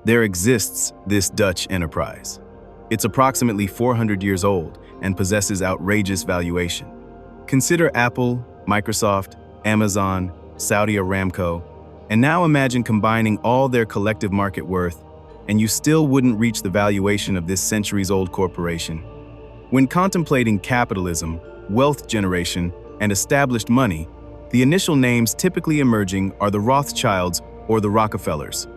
There exists this Dutch enterprise. It's approximately 400 years old and possesses outrageous valuation. Consider Apple, Microsoft, Amazon, Saudi Aramco, and now imagine combining all their collective market worth, and you still wouldn't reach the valuation of this centuries-old corporation. When contemplating capitalism, wealth generation, and established money, the initial names typically emerging are the Rothschilds or the Rockefellers.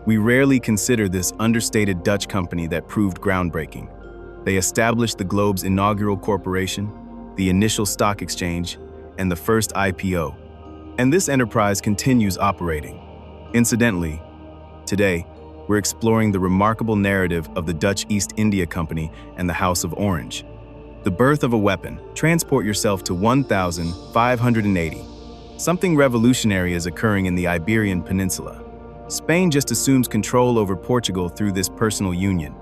We rarely consider this understated Dutch company that proved groundbreaking. They established the globe's inaugural corporation, the initial stock exchange, and the first IPO. And this enterprise continues operating. Incidentally, today, we're exploring the remarkable narrative of the Dutch East India Company and the House of Orange. The birth of a weapon. Transport yourself to 1580. Something revolutionary is occurring in the Iberian Peninsula. Spain just assumes control over Portugal through this personal union.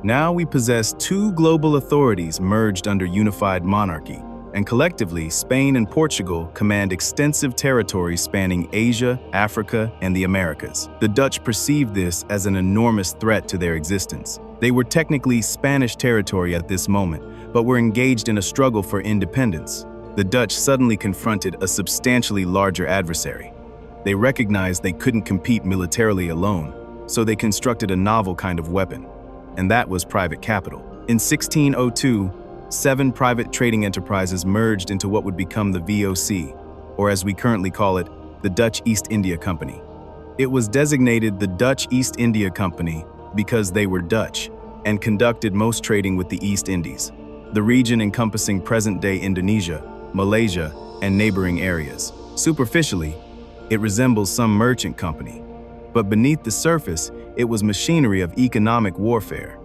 Now we possess two global authorities merged under unified monarchy, and collectively, Spain and Portugal command extensive territories spanning Asia, Africa, and the Americas. The Dutch perceived this as an enormous threat to their existence. They were technically Spanish territory at this moment, but were engaged in a struggle for independence. The Dutch suddenly confronted a substantially larger adversary. They recognized they couldn't compete militarily alone, so they constructed a novel kind of weapon, and that was private capital. In 1602, 7 private trading enterprises merged into what would become the VOC, or as we currently call it, the Dutch East India Company. It was designated the Dutch East India Company because they were Dutch and conducted most trading with the East Indies, the region encompassing present-day Indonesia, Malaysia, and neighboring areas. Superficially, it resembles some merchant company, but beneath the surface, it was machinery of economic warfare.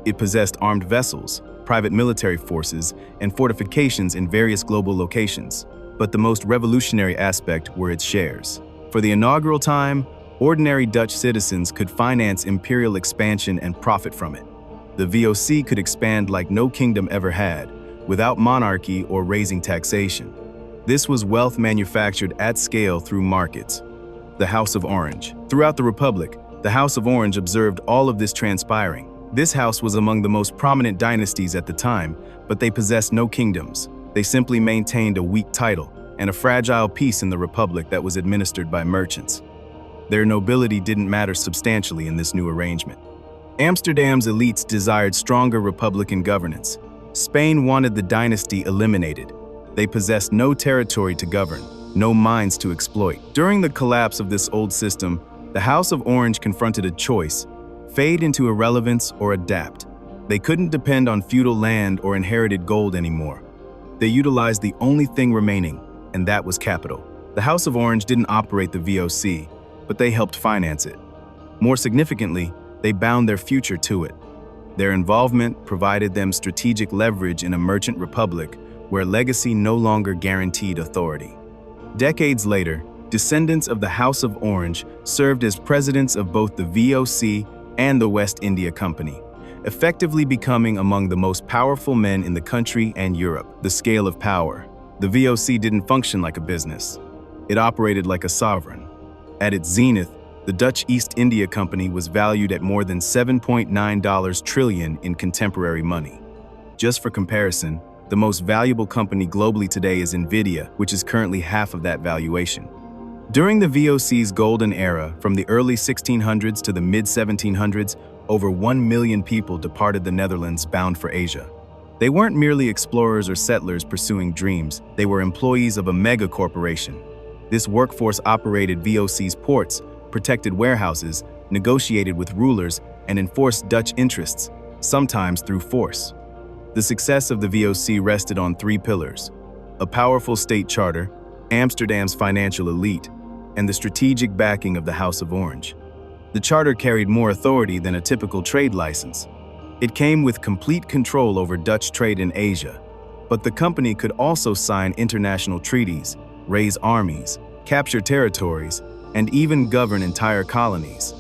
It possessed armed vessels, private military forces, and fortifications in various global locations. But the most revolutionary aspect were its shares. For the inaugural time, ordinary Dutch citizens could finance imperial expansion and profit from it. The VOC could expand like no kingdom ever had, without monarchy or raising taxation. This was wealth manufactured at scale through markets. The House of Orange. Throughout the Republic, the House of Orange observed all of this transpiring. This house was among the most prominent dynasties at the time, but they possessed no kingdoms. They simply maintained a weak title and a fragile peace in the Republic that was administered by merchants. Their nobility didn't matter substantially in this new arrangement. Amsterdam's elites desired stronger republican governance. Spain wanted the dynasty eliminated. They possessed no territory to govern, no mines to exploit. During the collapse of this old system, the House of Orange confronted a choice: fade into irrelevance or adapt. They couldn't depend on feudal land or inherited gold anymore. They utilized the only thing remaining, and that was capital. The House of Orange didn't operate the VOC, but they helped finance it. More significantly, they bound their future to it. Their involvement provided them strategic leverage in a merchant republic where legacy no longer guaranteed authority. Decades later, descendants of the House of Orange served as presidents of both the VOC and the West India Company, effectively becoming among the most powerful men in the country and Europe. The scale of power. The VOC didn't function like a business. It operated like a sovereign. At its zenith, the Dutch East India Company was valued at more than $7.9 trillion in contemporary money. Just for comparison, the most valuable company globally today is Nvidia, which is currently half of that valuation. During the VOC's golden era, from the early 1600s to the mid-1700s, over 1 million people departed the Netherlands bound for Asia. They weren't merely explorers or settlers pursuing dreams, they were employees of a mega corporation. This workforce operated VOC's ports, protected warehouses, negotiated with rulers, and enforced Dutch interests, sometimes through force. The success of the VOC rested on 3 pillars: a powerful state charter, Amsterdam's financial elite, and the strategic backing of the House of Orange. The charter carried more authority than a typical trade license. It came with complete control over Dutch trade in Asia, but the company could also sign international treaties, raise armies, capture territories, and even govern entire colonies.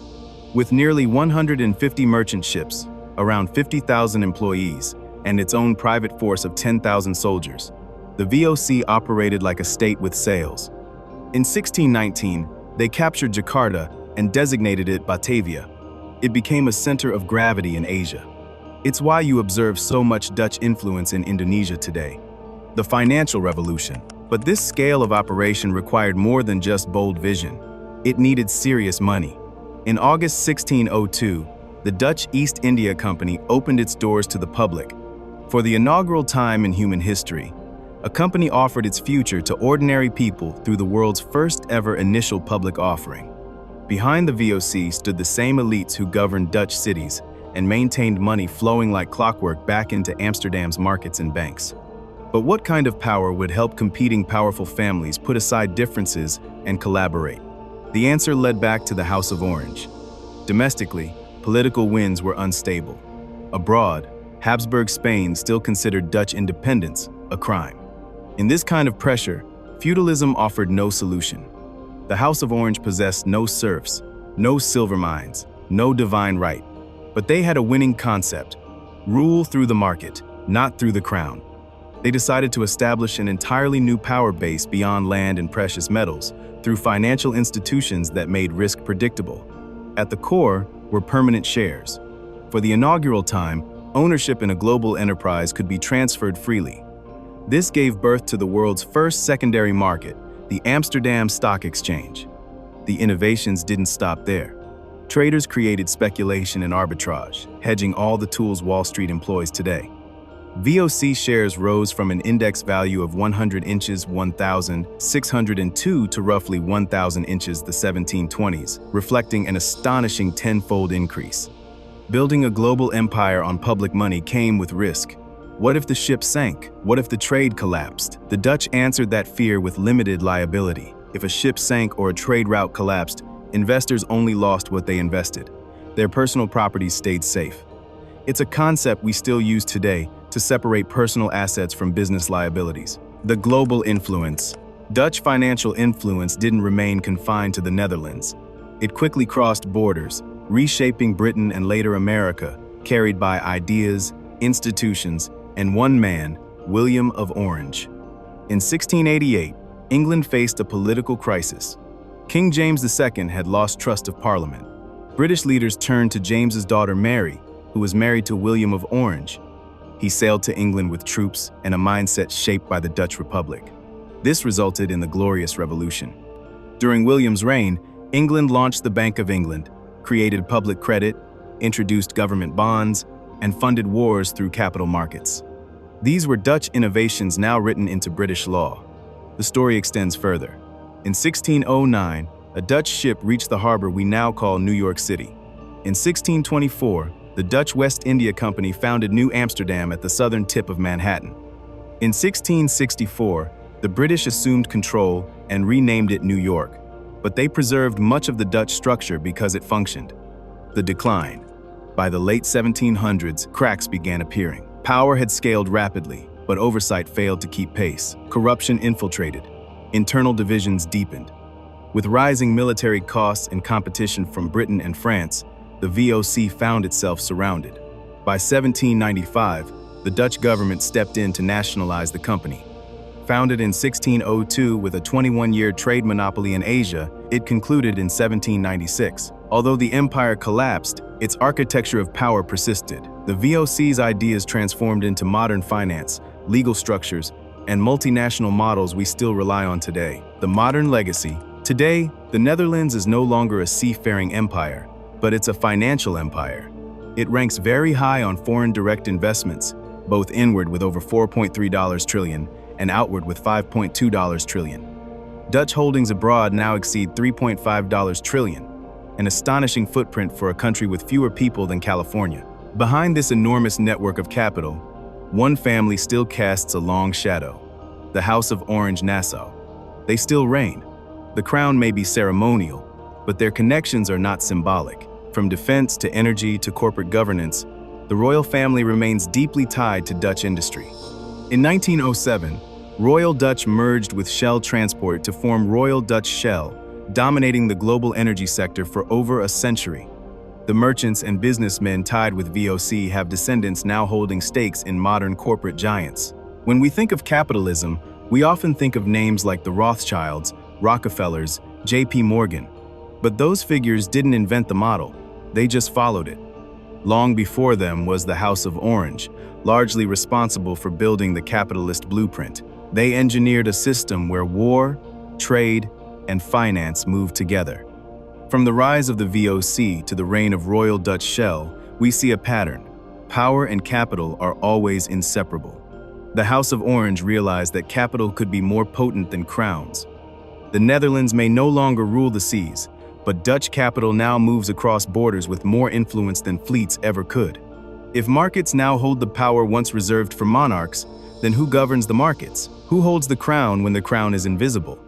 With nearly 150 merchant ships, around 50,000 employees, and its own private force of 10,000 soldiers, the VOC operated like a state with sails. In 1619, they captured Jakarta and designated it Batavia. it became a center of gravity in Asia. It's why you observe so much Dutch influence in Indonesia today. The financial revolution. But this scale of operation required more than just bold vision. It needed serious money. In August 1602, the Dutch East India Company opened its doors to the public. For the inaugural time in human history, a company offered its future to ordinary people through the world's first ever initial public offering. Behind the VOC stood the same elites who governed Dutch cities and maintained money flowing like clockwork back into Amsterdam's markets and banks. But what kind of power would help competing powerful families put aside differences and collaborate? The answer led back to the House of Orange. Domestically, political winds were unstable. Abroad, Habsburg Spain still considered Dutch independence a crime. In this kind of pressure, feudalism offered no solution. The House of Orange possessed no serfs, no silver mines, no divine right. But they had a winning concept: rule through the market, not through the crown. They decided to establish an entirely new power base beyond land and precious metals through financial institutions that made risk predictable. At the core were permanent shares. For the inaugural time, ownership in a global enterprise could be transferred freely. This gave birth to the world's first secondary market, the Amsterdam Stock Exchange. The innovations didn't stop there. Traders created speculation and arbitrage, hedging all the tools Wall Street employs today. VOC shares rose from an index value of 100 inches 1,602 to roughly 1,000 inches the 1720s, reflecting an astonishing tenfold increase. Building a global empire on public money came with risk. What if the ship sank? What if the trade collapsed? The Dutch answered that fear with limited liability. If a ship sank or a trade route collapsed, investors only lost what they invested. Their personal properties stayed safe. It's a concept we still use today to separate personal assets from business liabilities. The global influence. Dutch financial influence didn't remain confined to the Netherlands. It quickly crossed borders, reshaping Britain and later America, carried by ideas, institutions, and one man, William of Orange. In 1688, England faced a political crisis. King James II had lost trust of Parliament. British leaders turned to James's daughter Mary, who was married to William of Orange. He sailed to England with troops and a mindset shaped by the Dutch Republic. This resulted in the Glorious Revolution. During William's reign, England launched the Bank of England, created public credit, introduced government bonds, and funded wars through capital markets. These were Dutch innovations now written into British law. The story extends further. In 1609, a Dutch ship reached the harbor we now call New York City. In 1624, the Dutch West India Company founded New Amsterdam at the southern tip of Manhattan. In 1664, the British assumed control and renamed it New York, but they preserved much of the Dutch structure because it functioned. The decline. By the late 1700s, cracks began appearing. Power had scaled rapidly, but oversight failed to keep pace. Corruption infiltrated. Internal divisions deepened. With rising military costs and competition from Britain and France, the VOC found itself surrounded. By 1795, the Dutch government stepped in to nationalize the company. Founded in 1602 with a 21-year trade monopoly in Asia, it concluded in 1796. Although the empire collapsed, its architecture of power persisted. The VOC's ideas transformed into modern finance, legal structures, and multinational models we still rely on today. The modern legacy. Today, the Netherlands is no longer a seafaring empire, but it's a financial empire. It ranks very high on foreign direct investments, both inward with over $4.3 trillion and outward with $5.2 trillion. Dutch holdings abroad now exceed $3.5 trillion, an astonishing footprint for a country with fewer people than California. Behind this enormous network of capital, one family still casts a long shadow: the House of Orange-Nassau. They still reign. The crown may be ceremonial, but their connections are not symbolic. From defense to energy to corporate governance, the royal family remains deeply tied to Dutch industry. In 1907, Royal Dutch merged with Shell Transport to form Royal Dutch Shell, dominating the global energy sector for over a century. The merchants and businessmen tied with VOC have descendants now holding stakes in modern corporate giants. When we think of capitalism, we often think of names like the Rothschilds, Rockefellers, J.P. Morgan. But those figures didn't invent the model. they just followed it. Long before them was the House of Orange, largely responsible for building the capitalist blueprint. They engineered a system where war, trade, and finance moved together. From the rise of the VOC to the reign of Royal Dutch Shell, we see a pattern. Power and capital are always inseparable. The House of Orange realized that capital could be more potent than crowns. The Netherlands may no longer rule the seas, but Dutch capital now moves across borders with more influence than fleets ever could. If markets now hold the power once reserved for monarchs, then who governs the markets? Who holds the crown when the crown is invisible?